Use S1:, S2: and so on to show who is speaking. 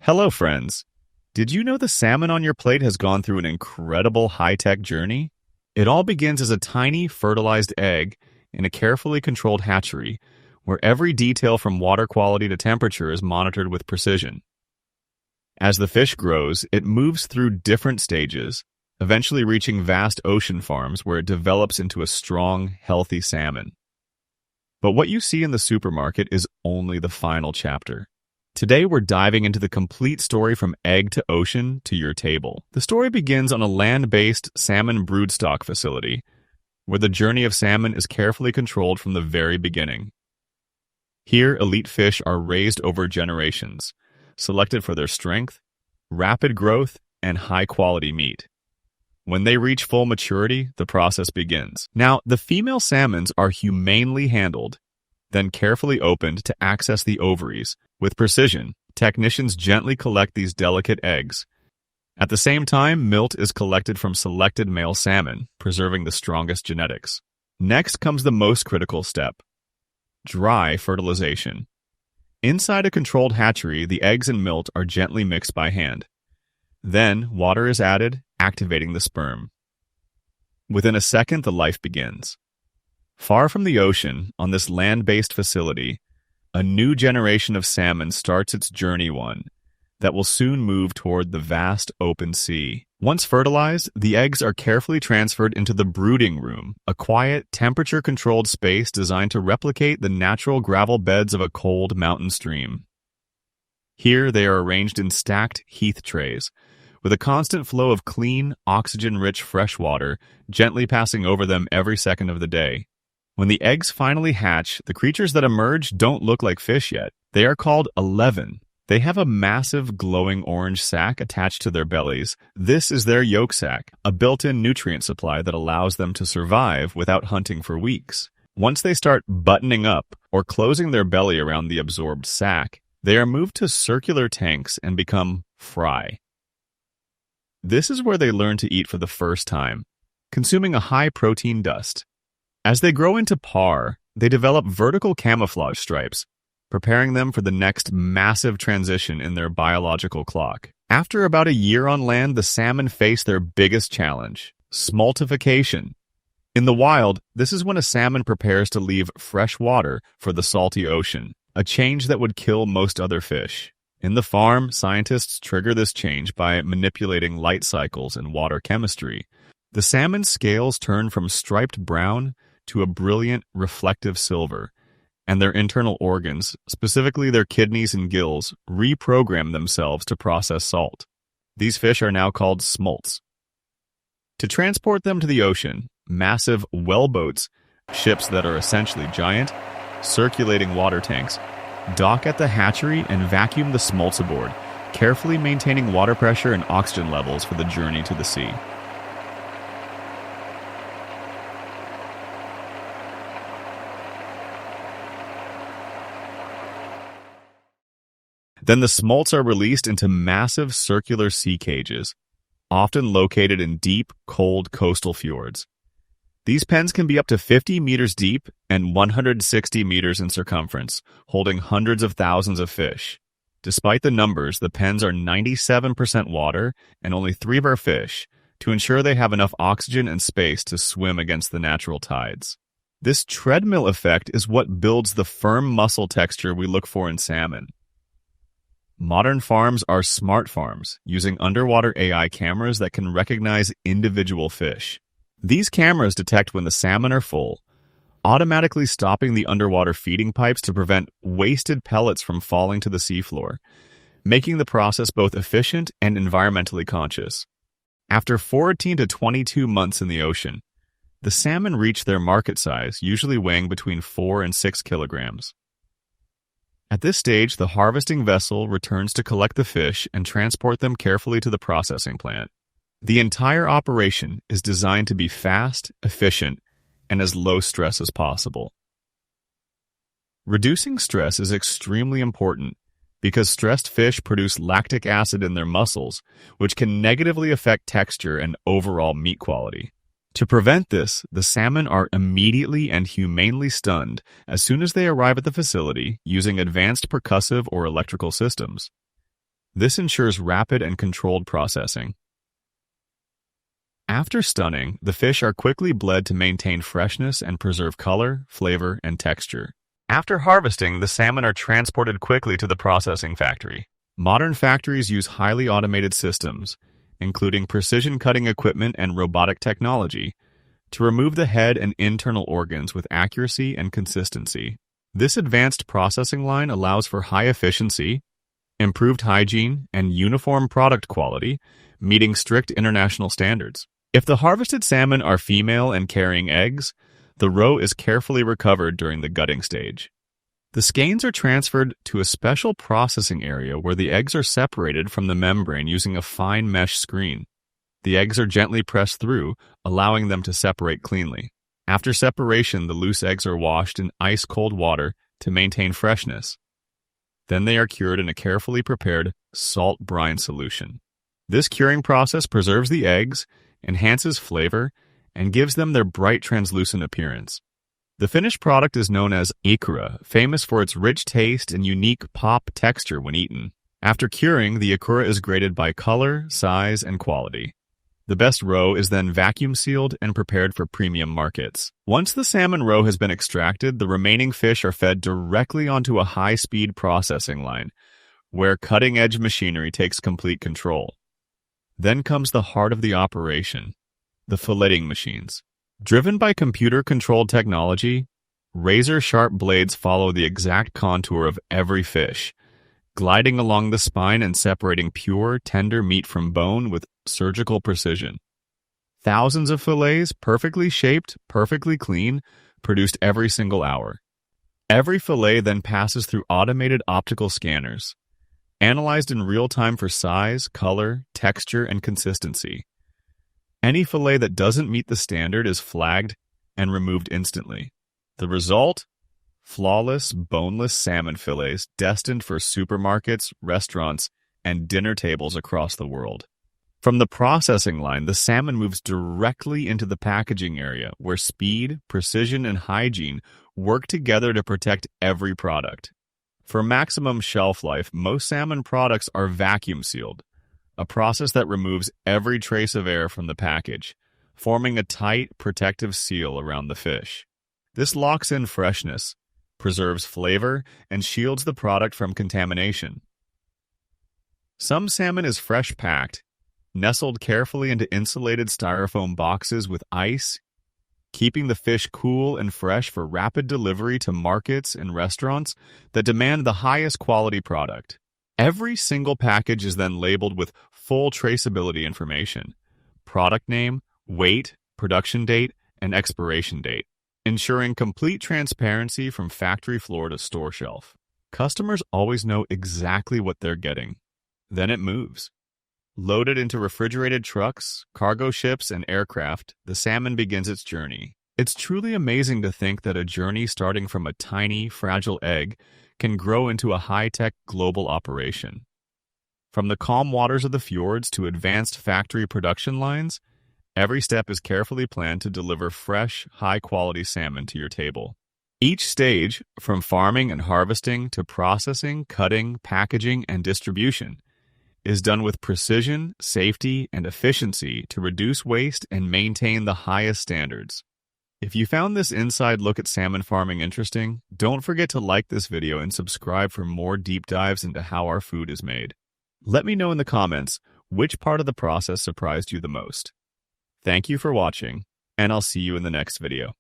S1: Hello, friends. Did you know the salmon on your plate has gone through an incredible high-tech journey? It all begins as a tiny, fertilized egg in a carefully controlled hatchery, where every detail from water quality to temperature is monitored with precision. As the fish grows, it moves through different stages, eventually reaching vast ocean farms where it develops into a strong, healthy salmon. But what you see in the supermarket is only the final chapter. Today, we're diving into the complete story from egg to ocean to your table. The story begins on a land-based salmon broodstock facility, where the journey of salmon is carefully controlled from the very beginning. Here, elite fish are raised over generations, selected for their strength, rapid growth, and high-quality meat. When they reach full maturity, the process begins. Now, the female salmons are humanely handled, then carefully opened to access the ovaries. With precision, technicians gently collect these delicate eggs. At the same time, milt is collected from selected male salmon, preserving the strongest genetics. Next comes the most critical step: dry fertilization. Inside a controlled hatchery, the eggs and milt are gently mixed by hand. Then, water is added, activating the sperm. Within a second, the life begins. Far from the ocean, on this land-based facility, a new generation of salmon starts its journey, one that will soon move toward the vast open sea. Once fertilized, the eggs are carefully transferred into the brooding room, a quiet, temperature-controlled space designed to replicate the natural gravel beds of a cold mountain stream. Here, they are arranged in stacked heath trays, with a constant flow of clean, oxygen-rich fresh water gently passing over them every second of the day. When the eggs finally hatch, the creatures that emerge don't look like fish yet. They are called 11. They have a massive glowing orange sac attached to their bellies. This is their yolk sac, a built-in nutrient supply that allows them to survive without hunting for weeks. Once they start buttoning up or closing their belly around the absorbed sac, they are moved to circular tanks and become fry. This is where they learn to eat for the first time, consuming a high-protein dust. As they grow into par, they develop vertical camouflage stripes, preparing them for the next massive transition in their biological clock. After about a year on land, the salmon face their biggest challenge: smoltification. In the wild, this is when a salmon prepares to leave fresh water for the salty ocean, a change that would kill most other fish. In the farm, scientists trigger this change by manipulating light cycles and water chemistry. The salmon's scales turn from striped brown to a brilliant, reflective silver, and their internal organs, specifically their kidneys and gills, reprogram themselves to process salt. These fish are now called smolts. To transport them to the ocean, massive wellboats, ships that are essentially giant, circulating water tanks, dock at the hatchery and vacuum the smolts aboard, carefully maintaining water pressure and oxygen levels for the journey to the sea. Then the smolts are released into massive circular sea cages, often located in deep, cold coastal fjords. These pens can be up to 50 meters deep and 160 meters in circumference, holding hundreds of thousands of fish. Despite the numbers, the pens are 97% water and only 3 are fish, to ensure they have enough oxygen and space to swim against the natural tides. This treadmill effect is what builds the firm muscle texture we look for in salmon. Modern farms are smart farms, using underwater AI cameras that can recognize individual fish. These cameras detect when the salmon are full, automatically stopping the underwater feeding pipes to prevent wasted pellets from falling to the seafloor, making the process both efficient and environmentally conscious. After 14 to 22 months in the ocean, the salmon reach their market size, usually weighing between 4 and 6 kilograms. At this stage, the harvesting vessel returns to collect the fish and transport them carefully to the processing plant. The entire operation is designed to be fast, efficient, and as low stress as possible. Reducing stress is extremely important because stressed fish produce lactic acid in their muscles, which can negatively affect texture and overall meat quality. To prevent this, the salmon are immediately and humanely stunned as soon as they arrive at the facility using advanced percussive or electrical systems. This ensures rapid and controlled processing. After stunning, the fish are quickly bled to maintain freshness and preserve color, flavor, and texture. After harvesting, the salmon are transported quickly to the processing factory. Modern factories use highly automated systems, including precision cutting equipment and robotic technology, to remove the head and internal organs with accuracy and consistency. This advanced processing line allows for high efficiency, improved hygiene, and uniform product quality, meeting strict international standards. If the harvested salmon are female and carrying eggs, the roe is carefully recovered during the gutting stage. The skeins are transferred to a special processing area where the eggs are separated from the membrane using a fine mesh screen. The eggs are gently pressed through, allowing them to separate cleanly. After separation, the loose eggs are washed in ice-cold water to maintain freshness. Then they are cured in a carefully prepared salt brine solution. This curing process preserves the eggs, enhances flavor, and gives them their bright translucent appearance. The finished product is known as Ikura, famous for its rich taste and unique pop texture when eaten. After curing, the Ikura is graded by color, size, and quality. The best roe is then vacuum sealed and prepared for premium markets. Once the salmon roe has been extracted, the remaining fish are fed directly onto a high-speed processing line, where cutting-edge machinery takes complete control. Then comes the heart of the operation, the filleting machines. Driven by computer-controlled technology, razor-sharp blades follow the exact contour of every fish, gliding along the spine and separating pure, tender meat from bone with surgical precision. Thousands of fillets, perfectly shaped, perfectly clean, produced every single hour. Every fillet then passes through automated optical scanners, analyzed in real time for size, color, texture, and consistency. Any fillet that doesn't meet the standard is flagged and removed instantly. The result? Flawless, boneless salmon fillets destined for supermarkets, restaurants, and dinner tables across the world. From the processing line, the salmon moves directly into the packaging area, where speed, precision, and hygiene work together to protect every product. For maximum shelf life, most salmon products are vacuum sealed, a process that removes every trace of air from the package, forming a tight, protective seal around the fish. This locks in freshness, preserves flavor, and shields the product from contamination. Some salmon is fresh packed, nestled carefully into insulated styrofoam boxes with ice, keeping the fish cool and fresh for rapid delivery to markets and restaurants that demand the highest quality product. Every single package is then labeled with full traceability information: product name, weight, production date, and expiration date, ensuring complete transparency from factory floor to store shelf. Customers always know exactly what they're getting. Then it moves. Loaded into refrigerated trucks, cargo ships, and aircraft, the salmon begins its journey. It's truly amazing to think that a journey starting from a tiny, fragile egg can grow into a high-tech global operation. From the calm waters of the fjords to advanced factory production lines, every step is carefully planned to deliver fresh, high-quality salmon to your table. Each stage, from farming and harvesting to processing, cutting, packaging, and distribution, is done with precision, safety, and efficiency to reduce waste and maintain the highest standards. If you found this inside look at salmon farming interesting, don't forget to like this video and subscribe for more deep dives into how our food is made. Let me know in the comments which part of the process surprised you the most. Thank you for watching, and I'll see you in the next video.